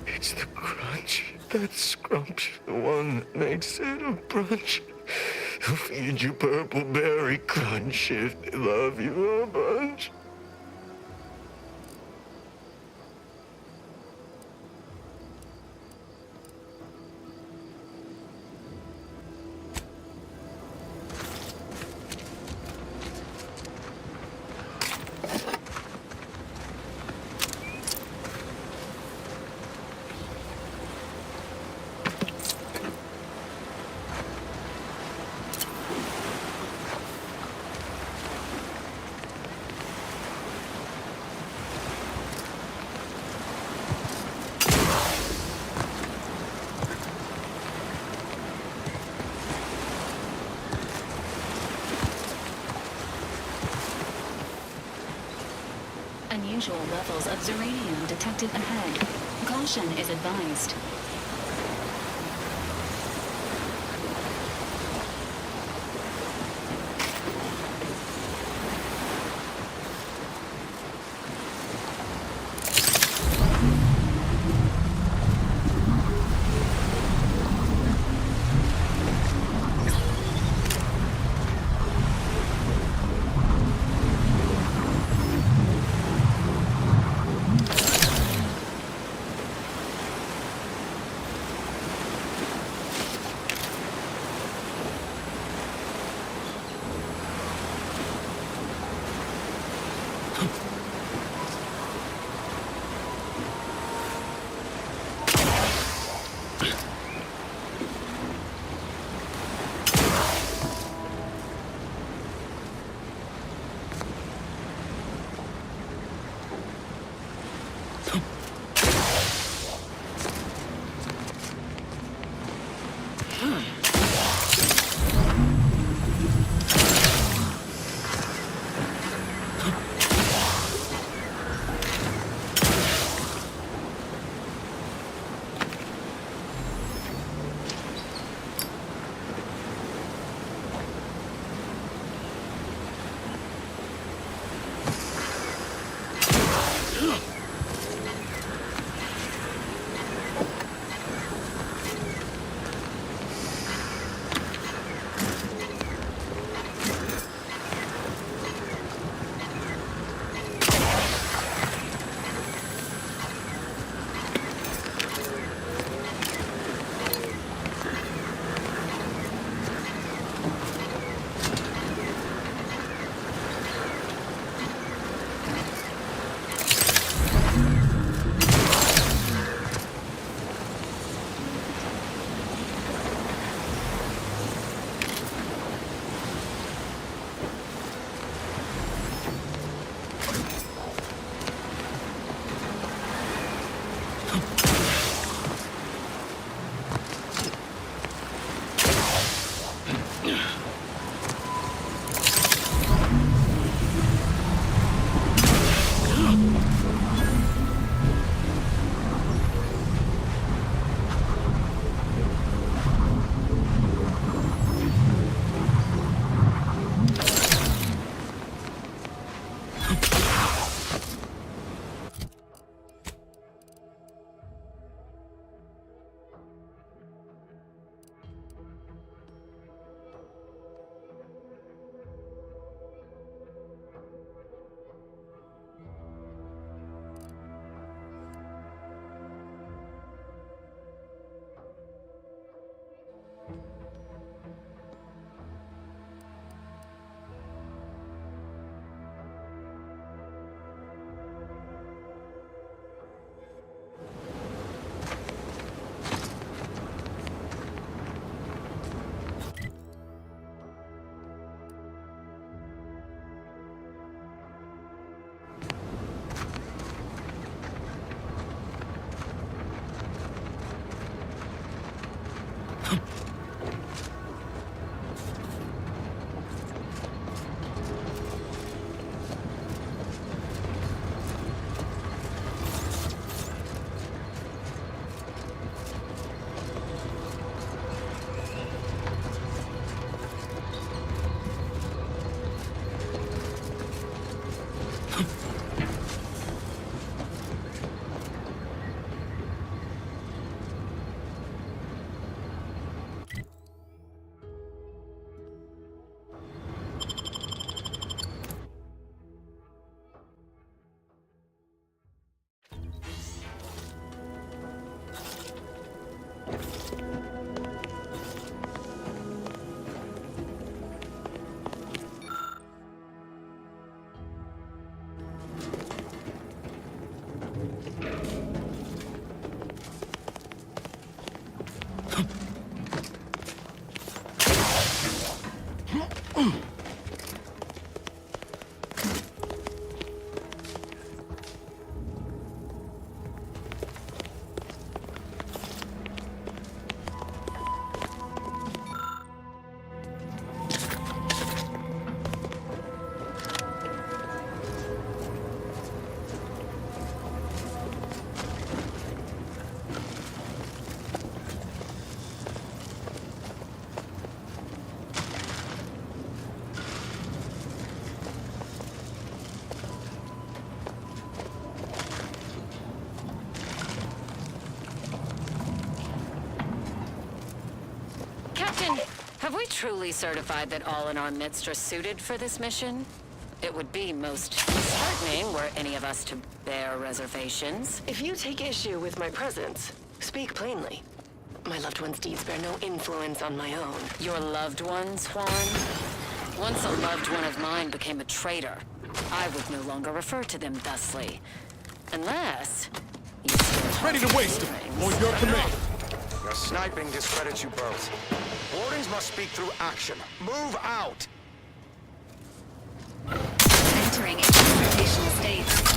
It's the crunch. That's Scrumps, the one that made Santa brunch. He'll feed you purple berry crunch if they love you a bunch. Unusual levels of Zeranium detected ahead. Caution is advised. Captain, have we truly certified that all in our midst are suited for this mission? It would be most disheartening were any of us to bear reservations. If you take issue with my presence, speak plainly. My loved one's deeds bear no influence on my own. Your loved ones, Juan? Once a loved one of mine became a traitor, I would no longer refer to them thusly. Unless you still have Ready to waste them, feelings. on your command. Your sniping discredits you both. Wardens must speak through action. Move out! Entering a confrontational state.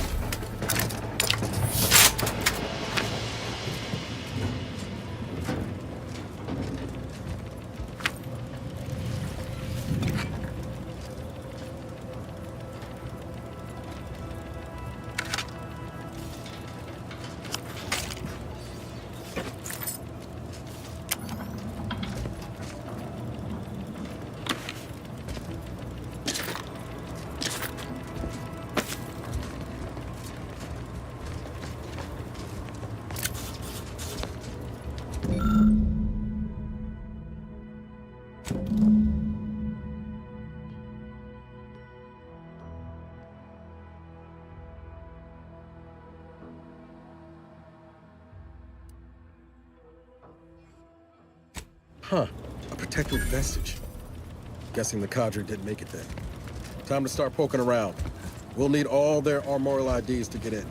Huh. A protected vestige. Guessing the cadre didn't make it then. Time to start poking around. We'll need all their armorial IDs to get in.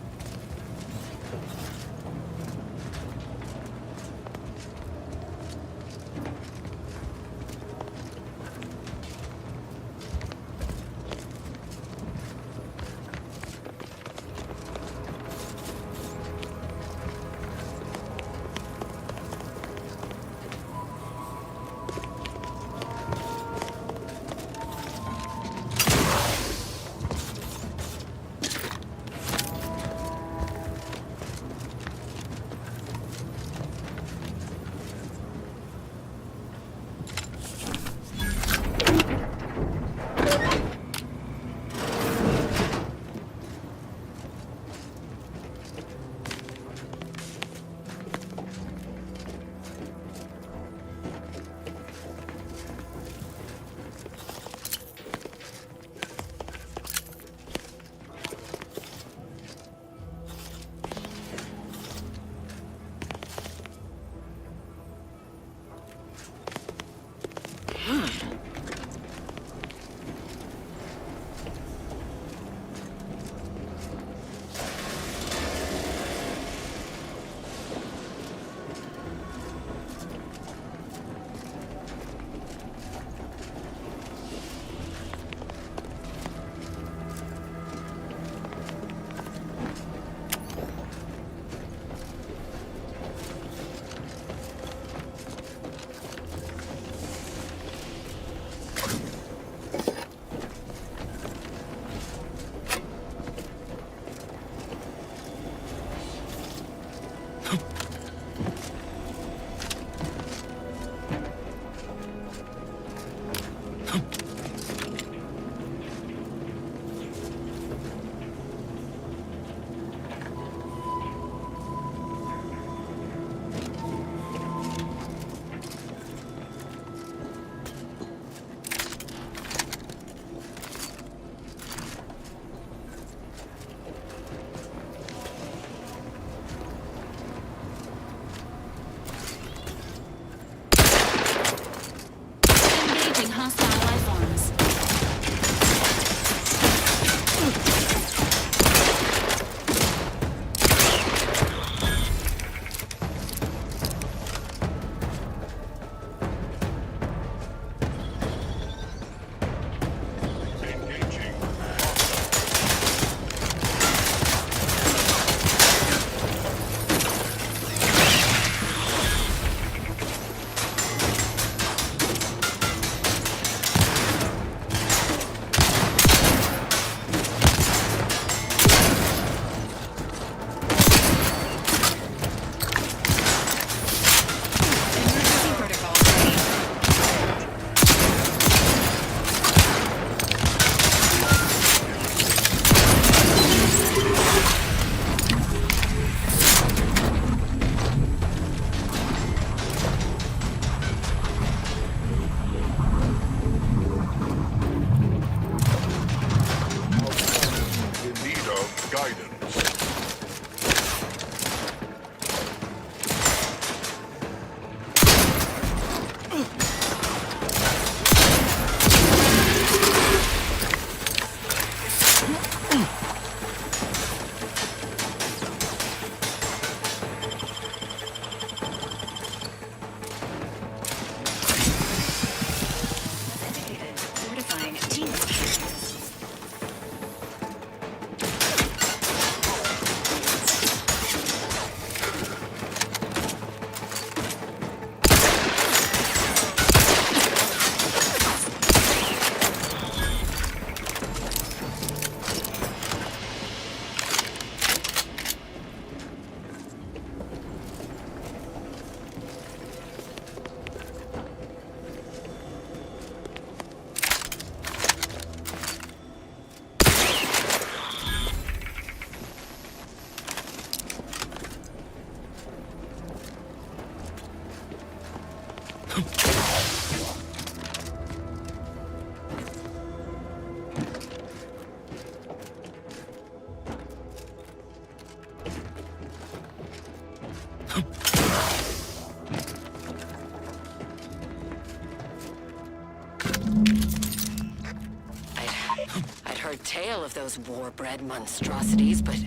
heard tale of those war-bred monstrosities, but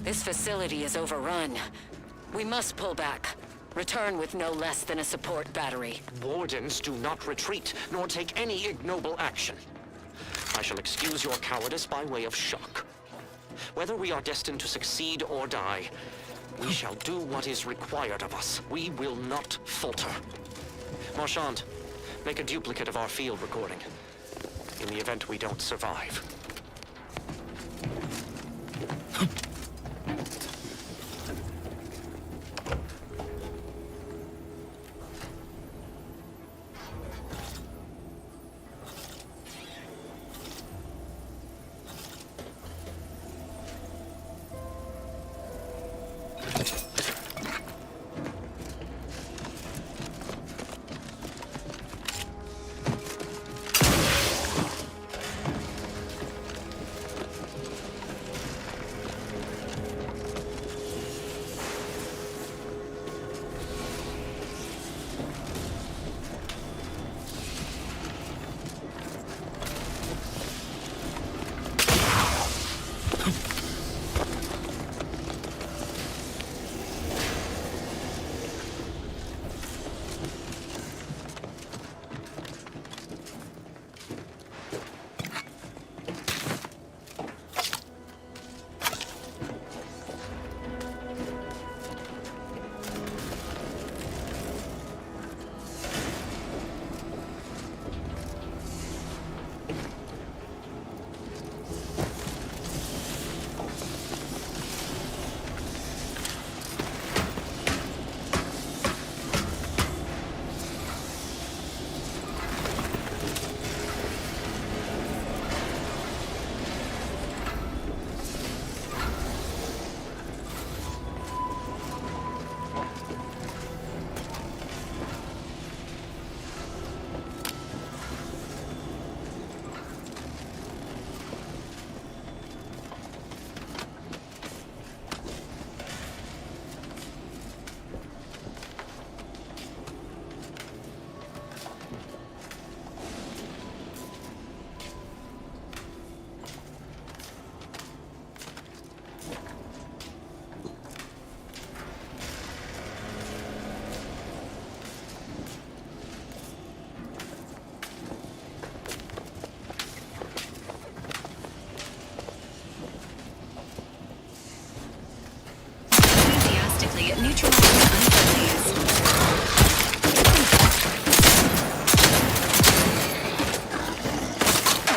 this facility is overrun. We must pull back. Return with no less than a support battery. Wardens do not retreat, nor take any ignoble action. I shall excuse your cowardice by way of shock. Whether we are destined to succeed or die, we shall do what is required of us. We will not falter. Marchand, make a duplicate of our field recording, in the event we don't survive.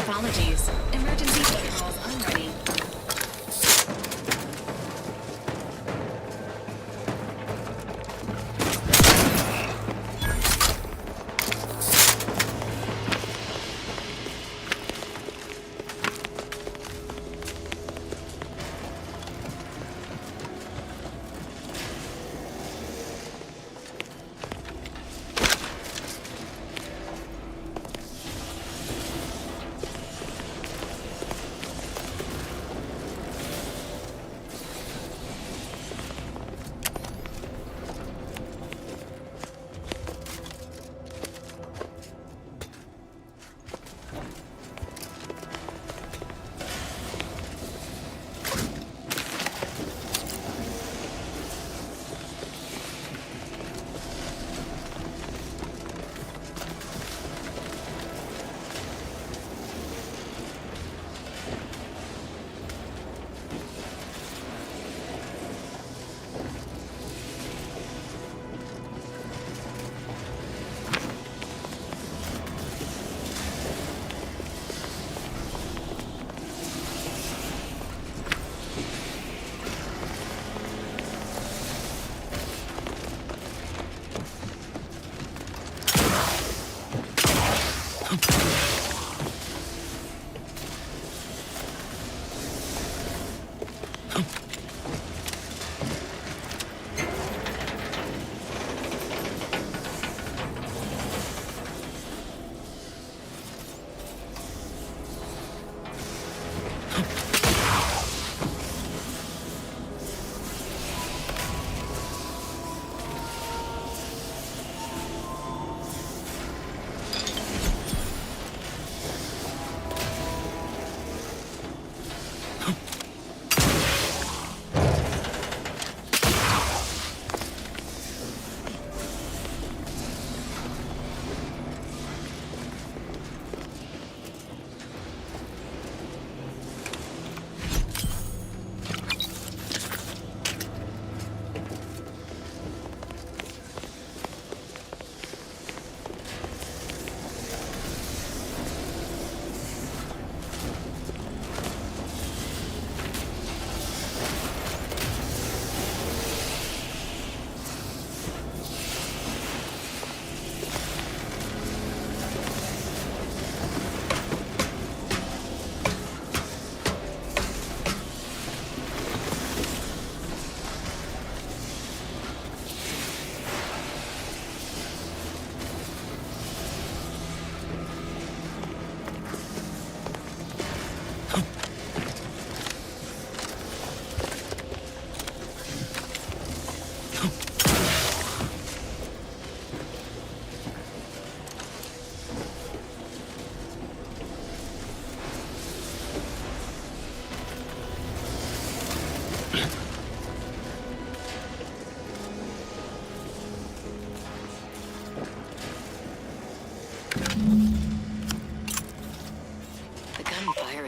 Apologies. Emergency protocols unready.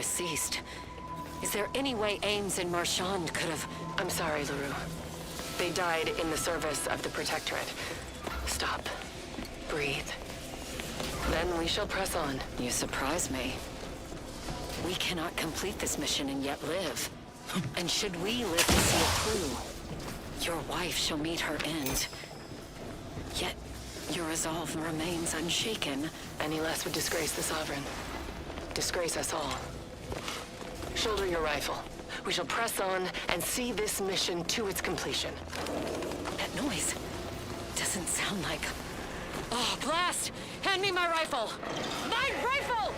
has ceased. Is there any way Ames and Marchand could have... I'm sorry, LaRue. They died in the service of the Protectorate. Stop. Breathe. Then we shall press on. You surprise me. We cannot complete this mission and yet live. And should we live to see it through, your wife shall meet her end. Yet, your resolve remains unshaken. Any less would disgrace the Sovereign. Disgrace us all. Shoulder your rifle. We shall press on and see this mission to its completion. That noise doesn't sound like... Oh, blast! Hand me my rifle! My rifle!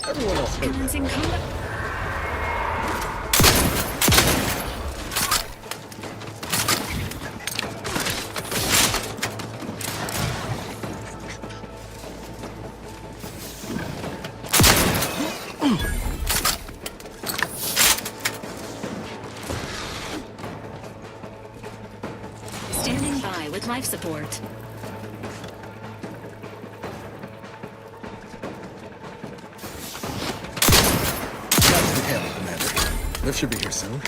Everyone else heard that. Commencing combat. Standing by with life support. Got to the camera, Commander. Lift should be here soon.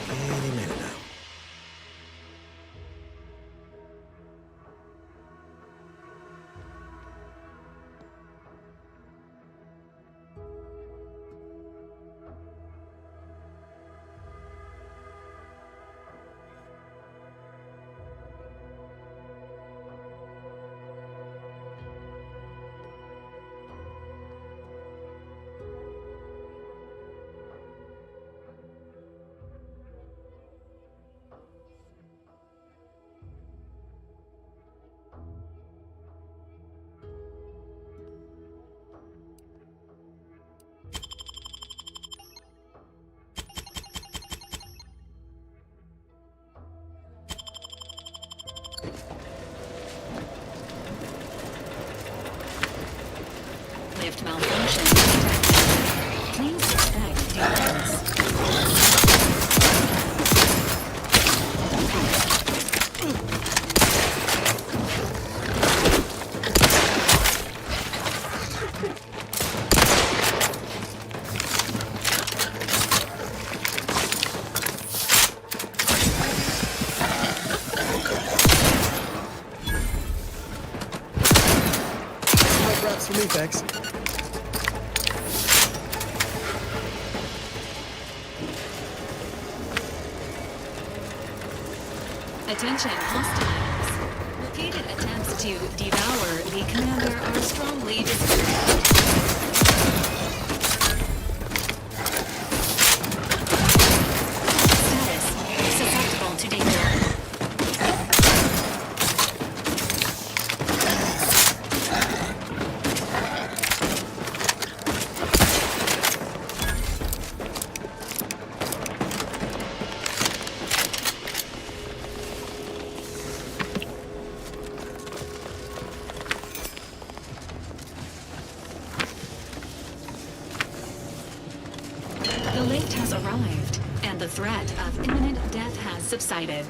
Any minute now. Lift malfunction detected. Please expect delays. Light wraps for me, thanks. Attention, hostiles. Repeated attempts to devour the commander are strongly discouraged. Status susceptible to danger. The lift has arrived, and the threat of imminent death has subsided.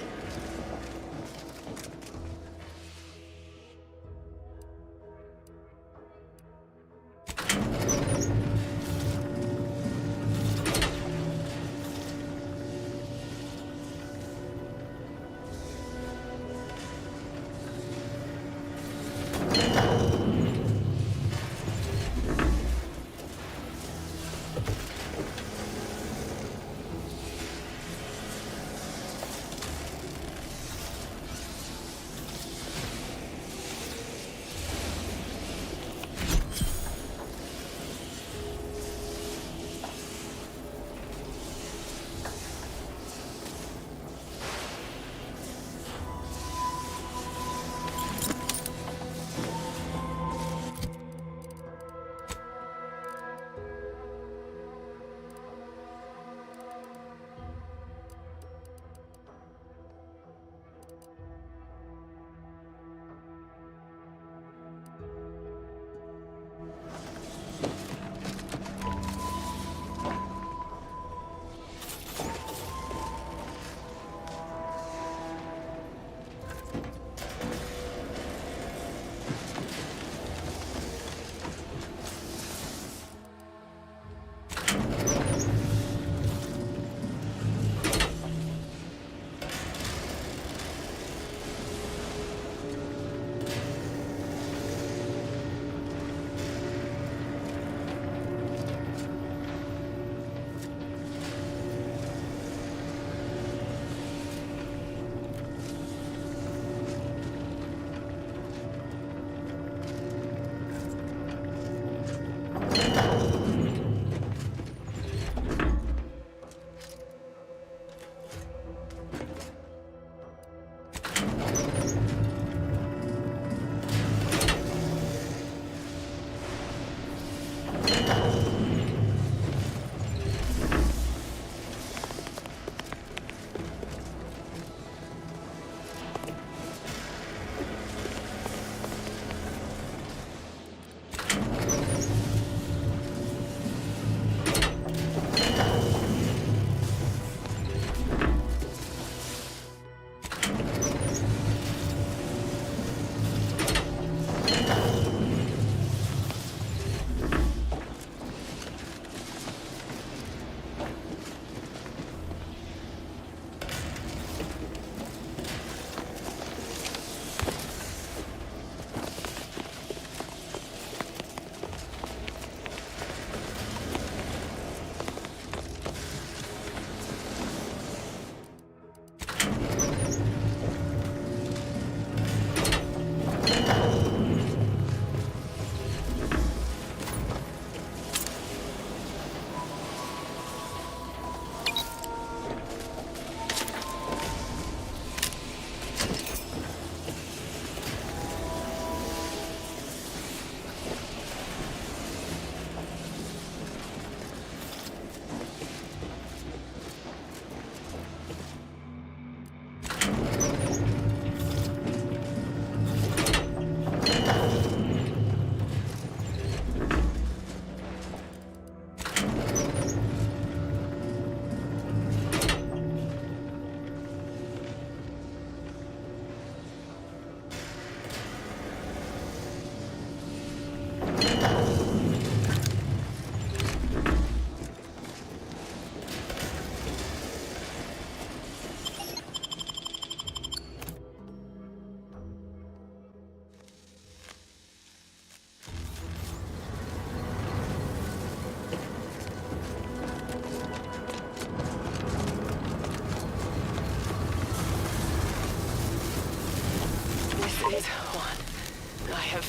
Phase 1. I have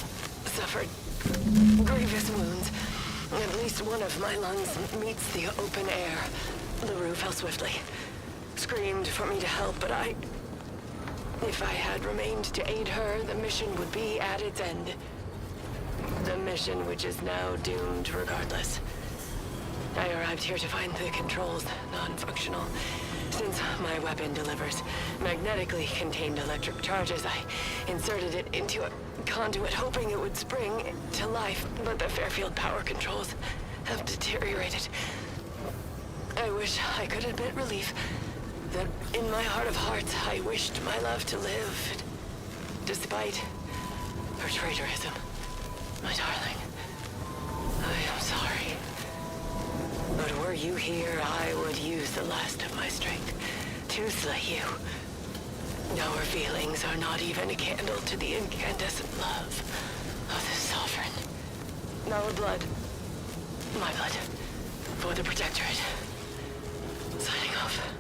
suffered grievous wounds. At least one of my lungs meets the open air. LaRue fell swiftly. Screamed for me to help, but if I had remained to aid her, the mission would be at its end. The mission which is now doomed regardless. I arrived here to find the controls non-functional. Since my weapon delivers magnetically contained electric charges, I inserted it into a conduit hoping it would spring to life, but the Fairfield power controls have deteriorated. I wish I could admit relief that in my heart of hearts I wished my love to live, despite her traitorism. My darling, I am sorry. But were you here, I would use the last of my strength to slay you. Our feelings are not even a candle to the incandescent love of the Sovereign. Our blood, my blood, for the Protectorate. Signing off.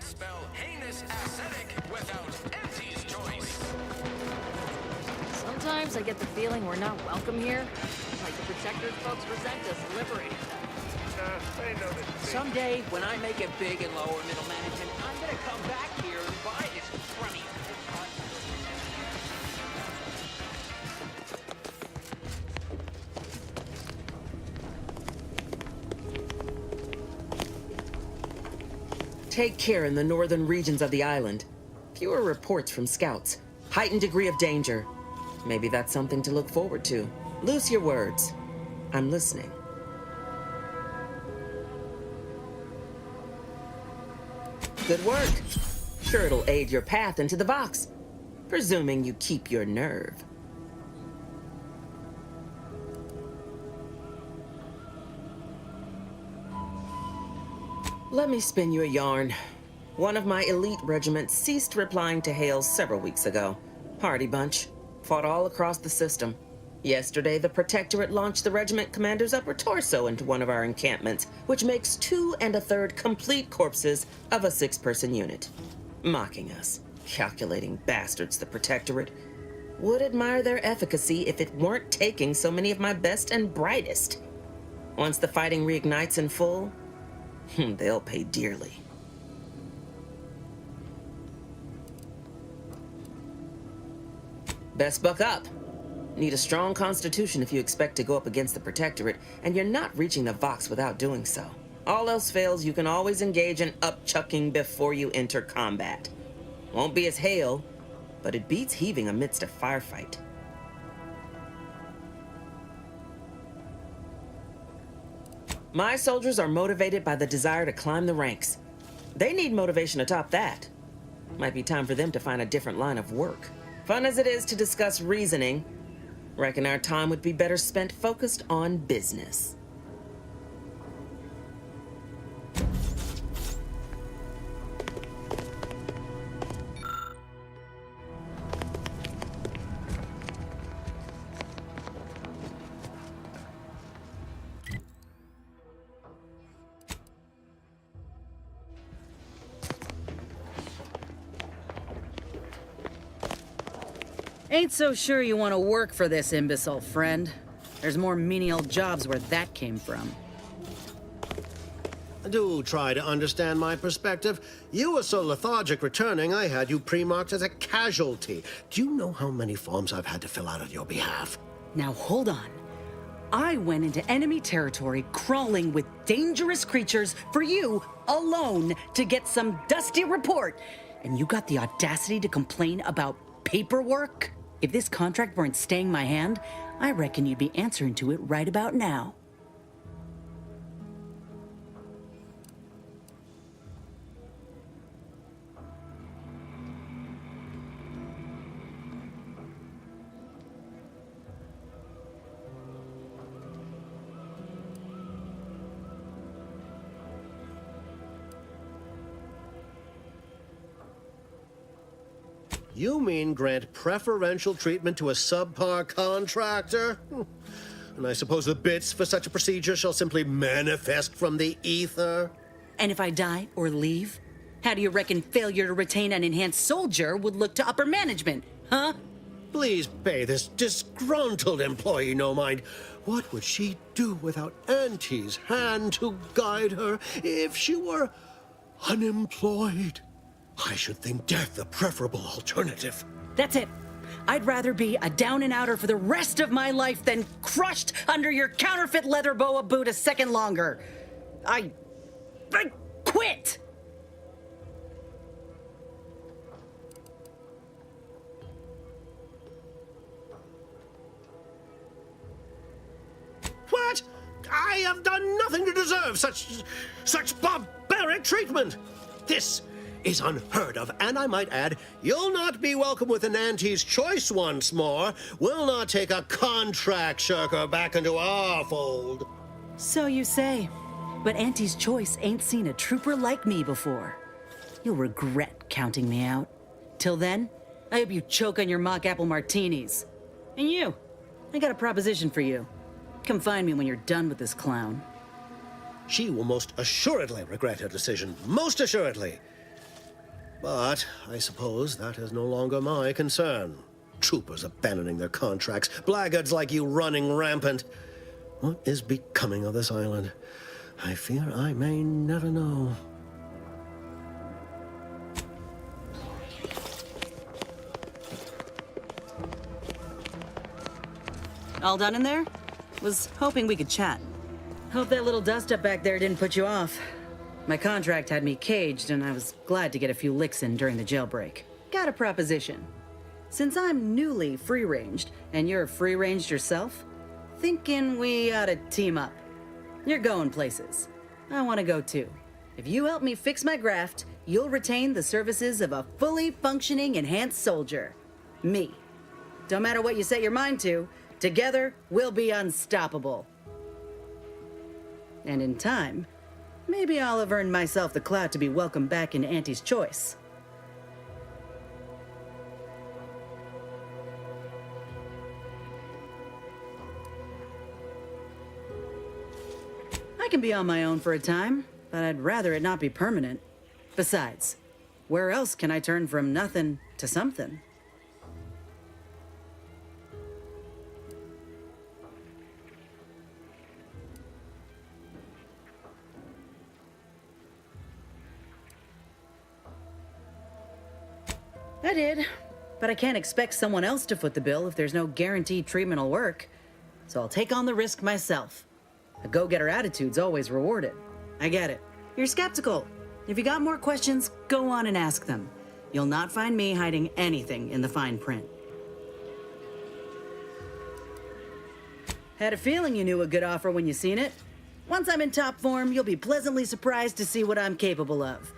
Spell heinous ascetic without Auntie's choice. Sometimes I get the feeling we're not welcome here. Like the Protectorate folks resent us liberating them. They know this. Someday, when I make it big in lower middle management, I'm gonna come back here and buy this crummy. Take care in the northern regions of the island. Fewer reports from scouts. Heightened degree of danger. Maybe that's something to look forward to. Loose your words. I'm listening. Good work. Sure it'll aid your path into the Vox. Presuming you keep your nerve. Let me spin you a yarn. One of my elite regiments ceased replying to hails several weeks ago. Hardy bunch. Fought all across the system. Yesterday, the Protectorate launched the regiment commander's upper torso into one of our encampments, which makes 2 1/3 complete corpses of a 6-person unit. Mocking us. Calculating bastards, the Protectorate. Would admire their efficacy if it weren't taking so many of my best and brightest. Once the fighting reignites in full, they'll pay dearly. Best buck up. Need a strong constitution if you expect to go up against the Protectorate, and you're not reaching the Vox without doing so. All else fails, you can always engage in upchucking before you enter combat. Won't be as hail, but it beats heaving amidst a firefight. My soldiers are motivated by the desire to climb the ranks. They need motivation to top that. Might be time for them to find a different line of work. Fun as it is to discuss reasoning, reckon our time would be better spent focused on business. Ain't so sure you want to work for this imbecile, friend. There's more menial jobs where that came from. Do try to understand my perspective. You were so lethargic returning, I had you pre-marked as a casualty. Do you know how many forms I've had to fill out on your behalf? Now hold on. I went into enemy territory crawling with dangerous creatures for you alone to get some dusty report. And you got the audacity to complain about paperwork? If this contract weren't staying my hand, I reckon you'd be answering to it right about now. You mean grant preferential treatment to a subpar contractor? And I suppose the bits for such a procedure shall simply manifest from the ether? And if I die or leave, how do you reckon failure to retain an enhanced soldier would look to upper management, huh? Please pay this disgruntled employee no mind. What would she do without Auntie's hand to guide her if she were unemployed? I should think death the preferable alternative. That's it. I'd rather be a down and outer for the rest of my life than crushed under your counterfeit leather boa boot a second longer. I quit! What? I have done nothing to deserve such barbaric treatment. This is unheard of, and I might add, you'll not be welcome with an Auntie's choice once more. We'll not take a contract shirker back into our fold. So you say, but Auntie's choice ain't seen a trooper like me before. You'll regret counting me out. Till then, I hope you choke on your mock apple martinis. And you, I got a proposition for you. Come find me when you're done with this clown. She will most assuredly regret her decision. Most assuredly. But I suppose that is no longer my concern. Troopers abandoning their contracts, blackguards like you running rampant. What is becoming of this island? I fear I may never know. All done in there? Was hoping we could chat. Hope that little dust up back there didn't put you off. My contract had me caged, and I was glad to get a few licks in during the jailbreak. Got a proposition. Since I'm newly free-ranged, and you're free-ranged yourself, thinking we ought to team up. You're going places. I want to go too. If you help me fix my graft, you'll retain the services of a fully functioning enhanced soldier. Me. Don't matter what you set your mind to, together we'll be unstoppable. And in time, maybe I'll have earned myself the clout to be welcomed back into Auntie's Choice. I can be on my own for a time, but I'd rather it not be permanent. Besides, where else can I turn from nothing to something? I did, but I can't expect someone else to foot the bill if there's no guaranteed treatment will work. So I'll take on the risk myself. A go-getter attitude's always rewarded. I get it. You're skeptical. If you got more questions, go on and ask them. You'll not find me hiding anything in the fine print. Had a feeling you knew a good offer when you seen it. Once I'm in top form, you'll be pleasantly surprised to see what I'm capable of.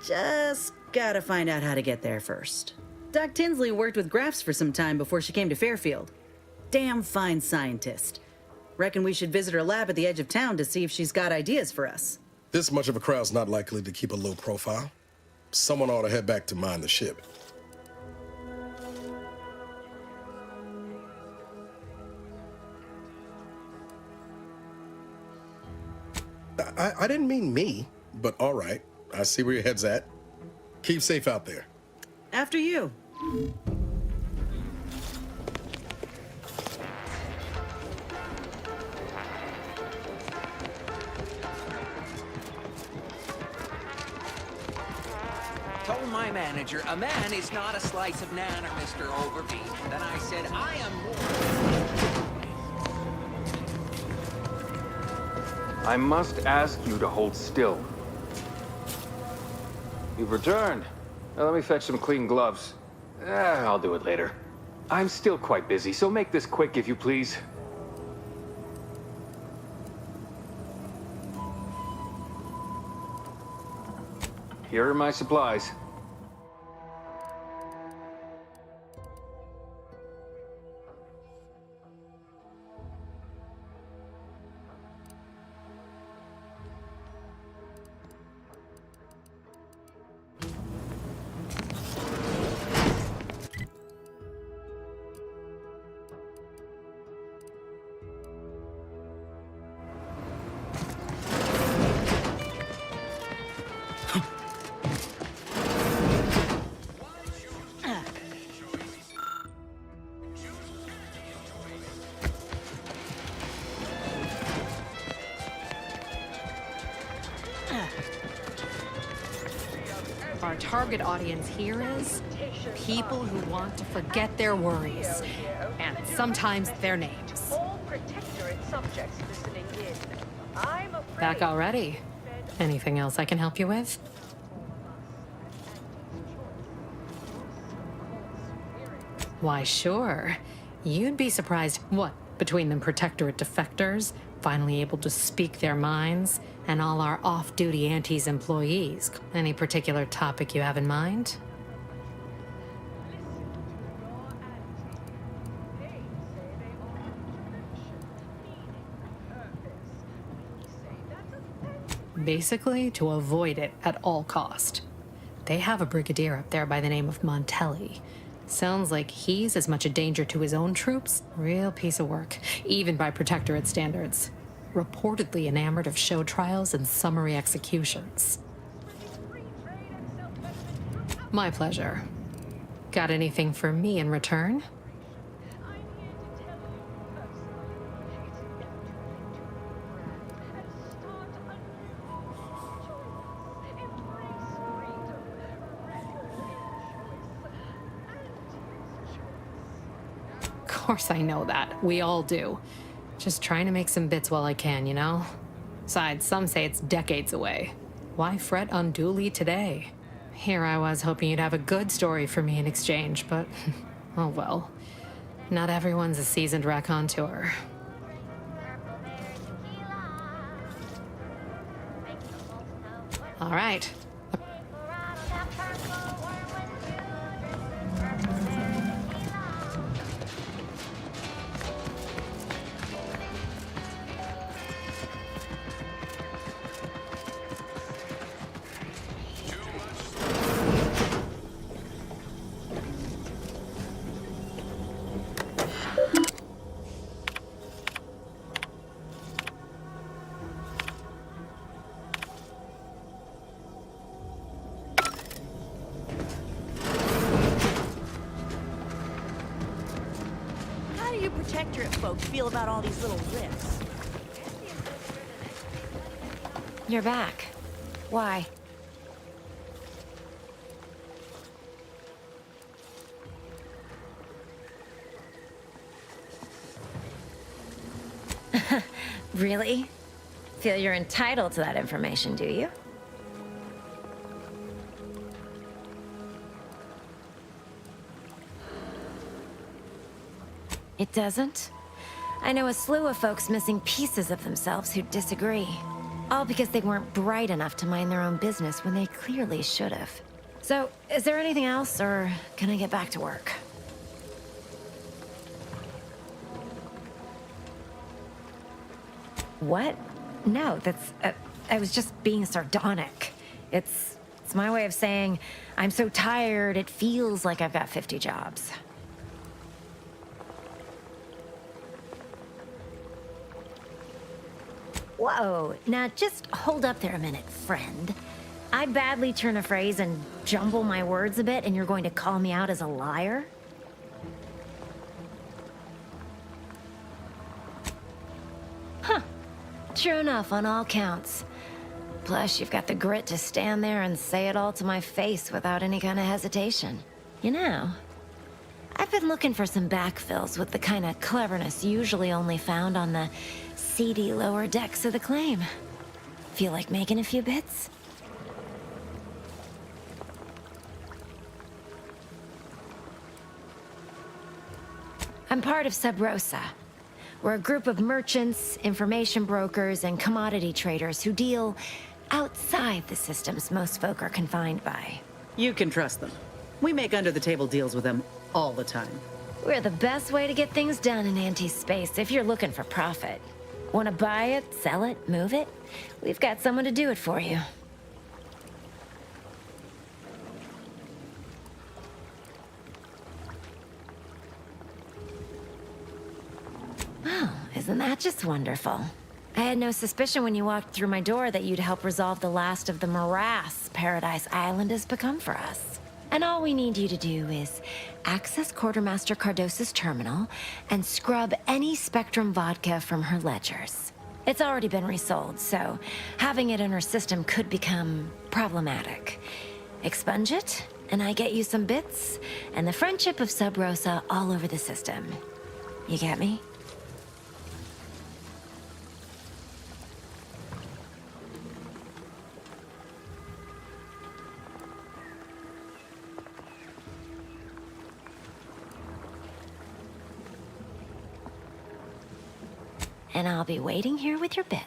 Just gotta find out how to get there first. Doc Tinsley worked with Grafs for some time before she came to Fairfield. Damn fine scientist. Reckon we should visit her lab at the edge of town to see if she's got ideas for us. This much of a crowd's not likely to keep a low profile. Someone ought to head back to mine the ship. I didn't mean me, but all right. I see where your head's at. Keep safe out there. After you. Told my manager, a man is not a slice of nanner, Mr. Overby. Then I said, I am more... I must ask you to hold still. You've returned. Now let me fetch some clean gloves. I'll do it later. I'm still quite busy, so make this quick if you please. Here are my supplies. Our target audience here is people who want to forget their worries, and sometimes their names. Back already? Anything else I can help you with? Why, sure. You'd be surprised what, between the Protectorate defectors, finally able to speak their minds, and all our off-duty Antes employees. Any particular topic you have in mind? Basically, to avoid it at all cost. They have a brigadier up there by the name of Montelli. Sounds like he's as much a danger to his own troops. Real piece of work, even by Protectorate standards. Reportedly enamored of show trials and summary executions. My pleasure. Got anything for me in return? Of course I know that. We all do. Just trying to make some bits while I can, you know? Besides, some say it's decades away. Why fret unduly today? Here I was hoping you'd have a good story for me in exchange, but oh well. Not everyone's a seasoned raconteur. All right. How do you protectorate folks feel about all these little rifts? You're back. Why? Really? Feel you're entitled to that information, do you? It doesn't? I know a slew of folks missing pieces of themselves who disagree. All because they weren't bright enough to mind their own business when they clearly should have. So, is there anything else, or can I get back to work? What? No, that's... I was just being sardonic. It's my way of saying, I'm so tired, it feels like I've got 50 jobs. Whoa, now just hold up there a minute, friend. I badly turn a phrase and jumble my words a bit, and you're going to call me out as a liar? Huh. True enough on all counts. Plus, you've got the grit to stand there and say it all to my face without any kind of hesitation. You know, I've been looking for some backfills with the kind of cleverness usually only found on the seedy lower decks of the claim. Feel like making a few bits? I'm part of Sub Rosa. We're a group of merchants, information brokers, and commodity traders who deal outside the systems most folk are confined by. You can trust them. We make under-the-table deals with them all the time. We're the best way to get things done in anti-space if you're looking for profit. Want to buy it, sell it, move it? We've got someone to do it for you. Well, isn't that just wonderful? I had no suspicion when you walked through my door that you'd help resolve the last of the morass Paradise Island has become for us. And all we need you to do is access Quartermaster Cardos's terminal and scrub any Spectrum vodka from her ledgers. It's already been resold, so having it in her system could become problematic. Expunge it, and I get you some bits, and the friendship of Sub Rosa all over the system. You get me? And I'll be waiting here with your bits.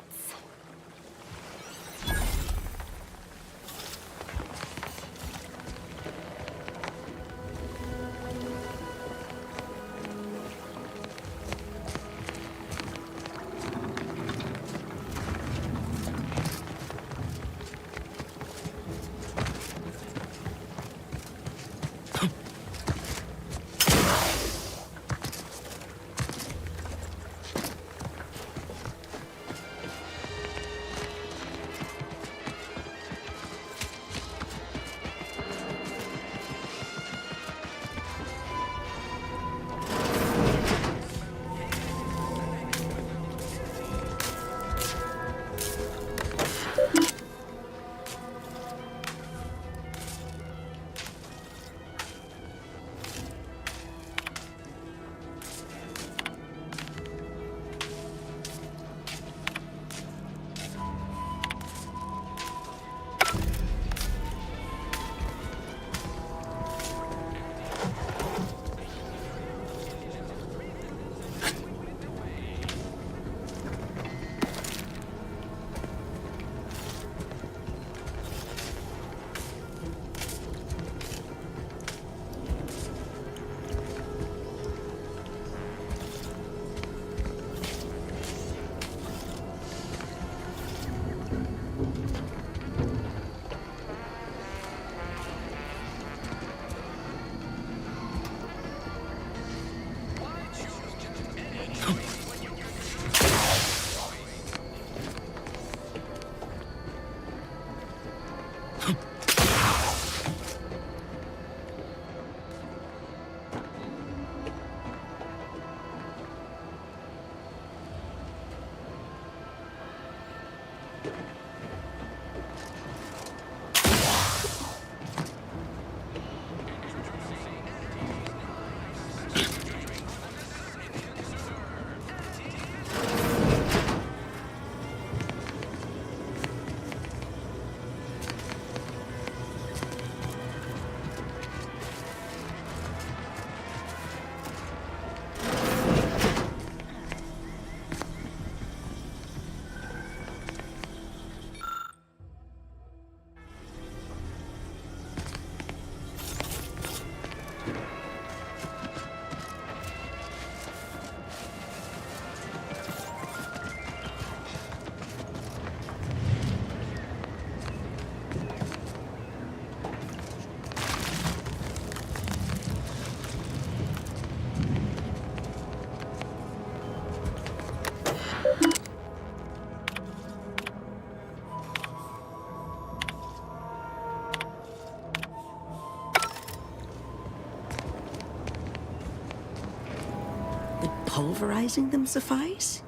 pulverizing them suffice?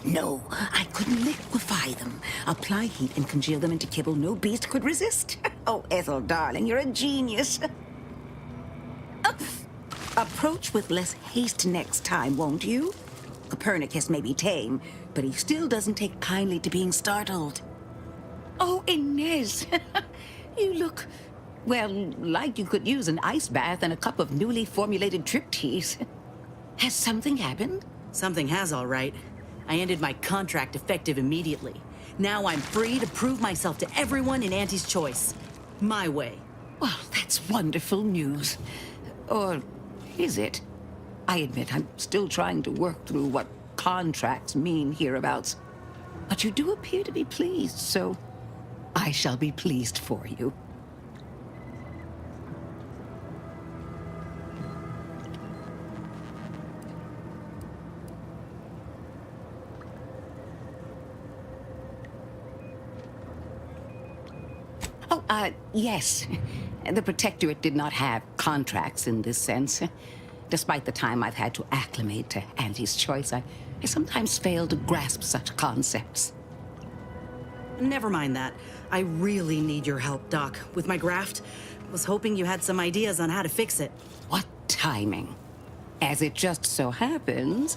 No, I could liquefy them, apply heat and congeal them into kibble no beast could resist. Oh, Ethel, darling, you're a genius. Approach with less haste next time, won't you? Copernicus may be tame, but he still doesn't take kindly to being startled. Oh, Inez, you look, well, like you could use an ice bath and a cup of newly formulated trip teas. Has something happened? Something has, all right. I ended my contract effective immediately. Now I'm free to prove myself to everyone in Auntie's Choice. My way. Well, that's wonderful news. Or is it? I admit I'm still trying to work through what contracts mean hereabouts. But you do appear to be pleased, so I shall be pleased for you. Yes. The Protectorate did not have contracts in this sense. Despite the time I've had to acclimate to Auntie's Choice, I sometimes fail to grasp such concepts. Never mind that. I really need your help, Doc. With my graft, was hoping you had some ideas on how to fix it. What timing? As it just so happens,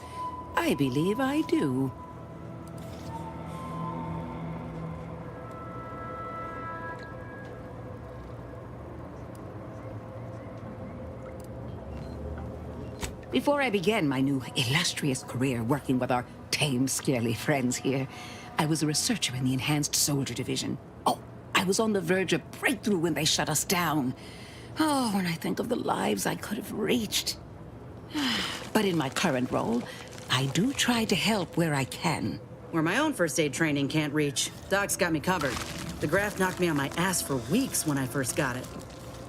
I believe I do. Before I began my new illustrious career working with our tame, scaly friends here, I was a researcher in the Enhanced Soldier Division. Oh, I was on the verge of breakthrough when they shut us down. Oh, when I think of the lives I could have reached. But in my current role, I do try to help where I can. Where my own first aid training can't reach, Doc's got me covered. The graft knocked me on my ass for weeks when I first got it.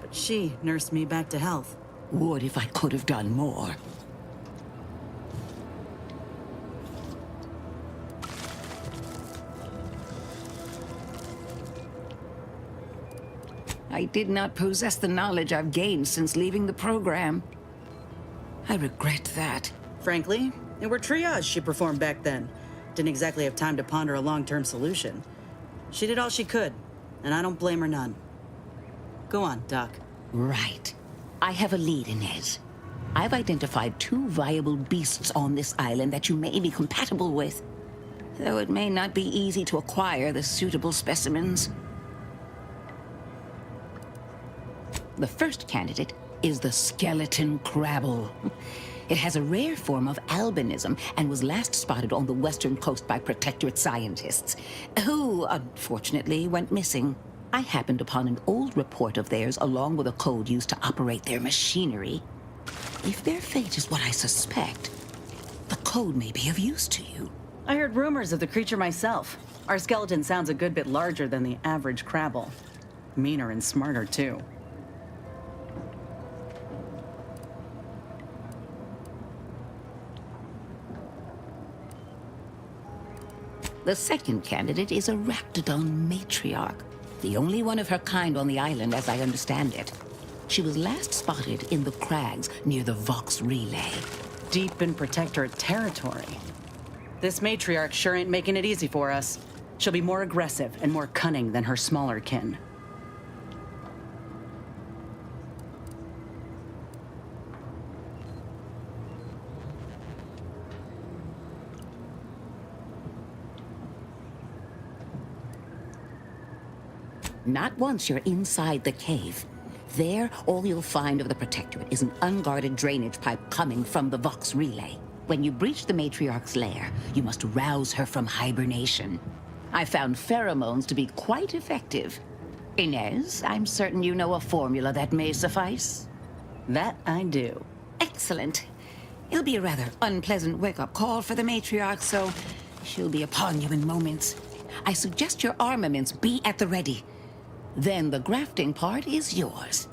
But she nursed me back to health. Would if I could have done more. I did not possess the knowledge I've gained since leaving the program. I regret that. Frankly, it were triage she performed back then. Didn't exactly have time to ponder a long-term solution. She did all she could, and I don't blame her none. Go on, Doc. Right. I have a lead, Inez. I've identified 2 viable beasts on this island that you may be compatible with. Though it may not be easy to acquire the suitable specimens. The first candidate is the skeleton crabble. It has a rare form of albinism and was last spotted on the western coast by Protectorate scientists, who, unfortunately, went missing. I happened upon an old report of theirs along with a code used to operate their machinery. If their fate is what I suspect, the code may be of use to you. I heard rumors of the creature myself. Our skeleton sounds a good bit larger than the average crabble. Meaner and smarter, too. The second candidate is a Raptidon matriarch, the only one of her kind on the island as I understand it. She was last spotted in the crags near the Vox Relay. Deep in Protectorate territory. This matriarch sure ain't making it easy for us. She'll be more aggressive and more cunning than her smaller kin. Not once you're inside the cave. There, all you'll find of the Protectorate is an unguarded drainage pipe coming from the Vox Relay. When you breach the matriarch's lair, you must rouse her from hibernation. I found pheromones to be quite effective. Inez, I'm certain you know a formula that may suffice. That I do. Excellent. It'll be a rather unpleasant wake-up call for the matriarch, so she'll be upon you in moments. I suggest your armaments be at the ready. Then the grafting part is yours.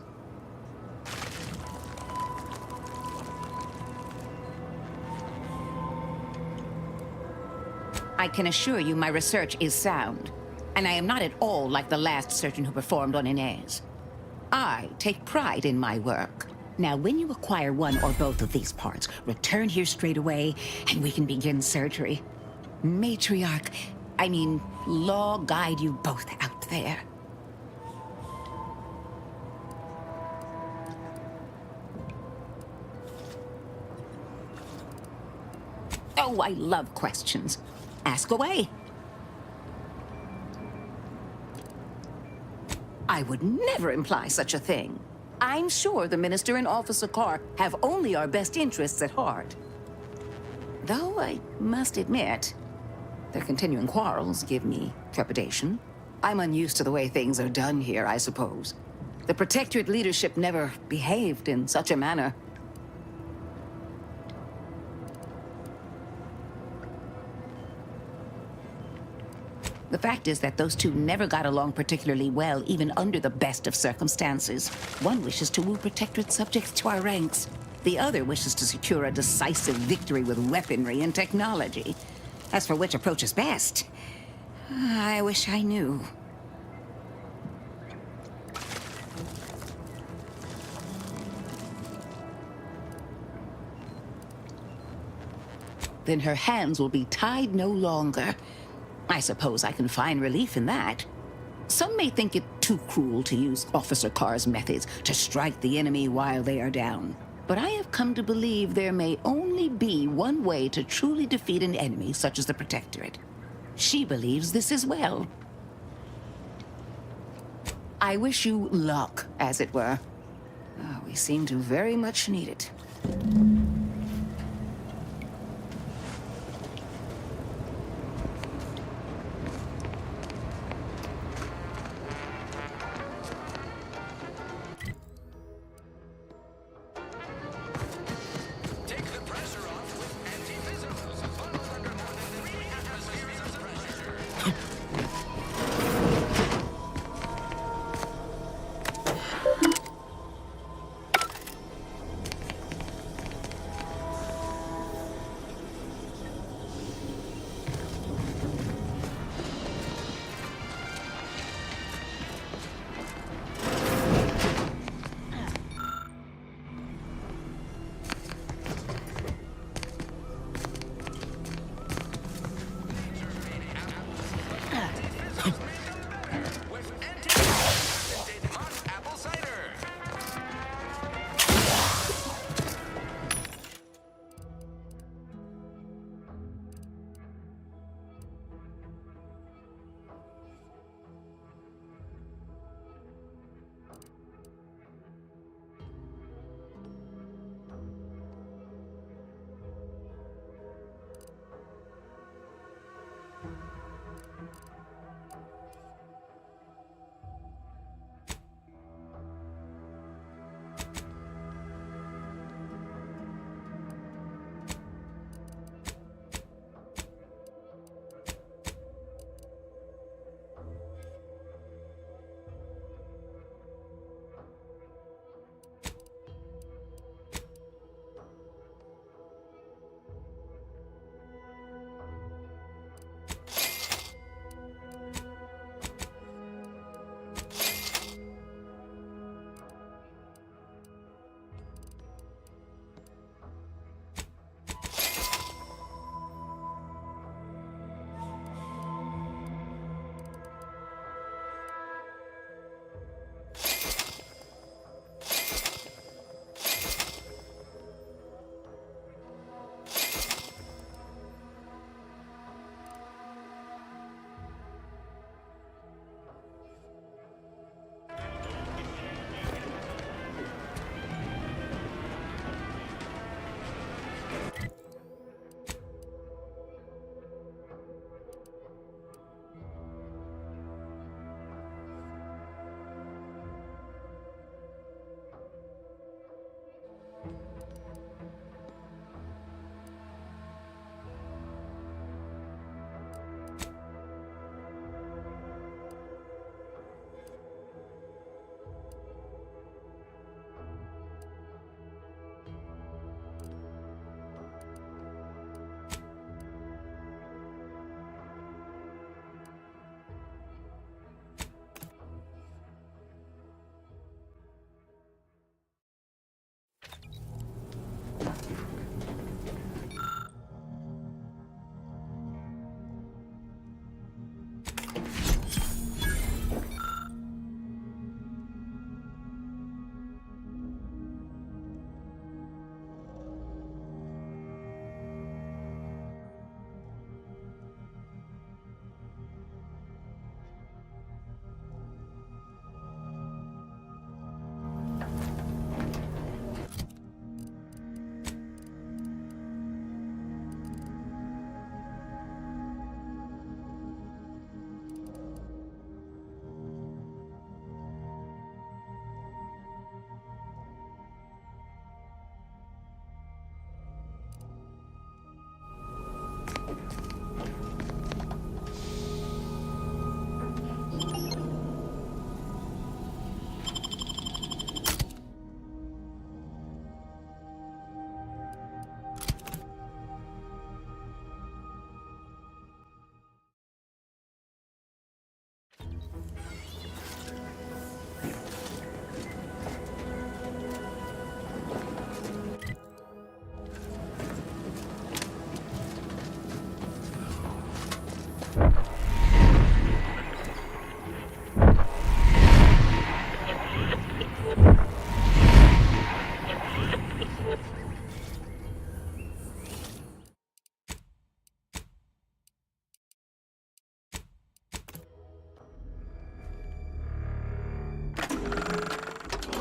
I can assure you my research is sound, and I am not at all like the last surgeon who performed on Inez. I take pride in my work. Now, when you acquire one or both of these parts, return here straight away, and we can begin surgery. Law guide you both out there. Oh, I love questions. Ask away. I would never imply such a thing. I'm sure the Minister and Officer Carr have only our best interests at heart. Though I must admit, their continuing quarrels give me trepidation. I'm unused to the way things are done here, I suppose. The Protectorate leadership never behaved in such a manner. The fact is that those two never got along particularly well, even under the best of circumstances. One wishes to woo Protectorate subjects to our ranks. The other wishes to secure a decisive victory with weaponry and technology. As for which approach is best, I wish I knew. Then her hands will be tied no longer. I suppose I can find relief in that. Some may think it too cruel to use Officer Carr's methods to strike the enemy while they are down. But I have come to believe there may only be one way to truly defeat an enemy such as the Protectorate. She believes this as well. I wish you luck, as it were. Oh, we seem to very much need it.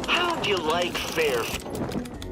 How'd you like Fairfield?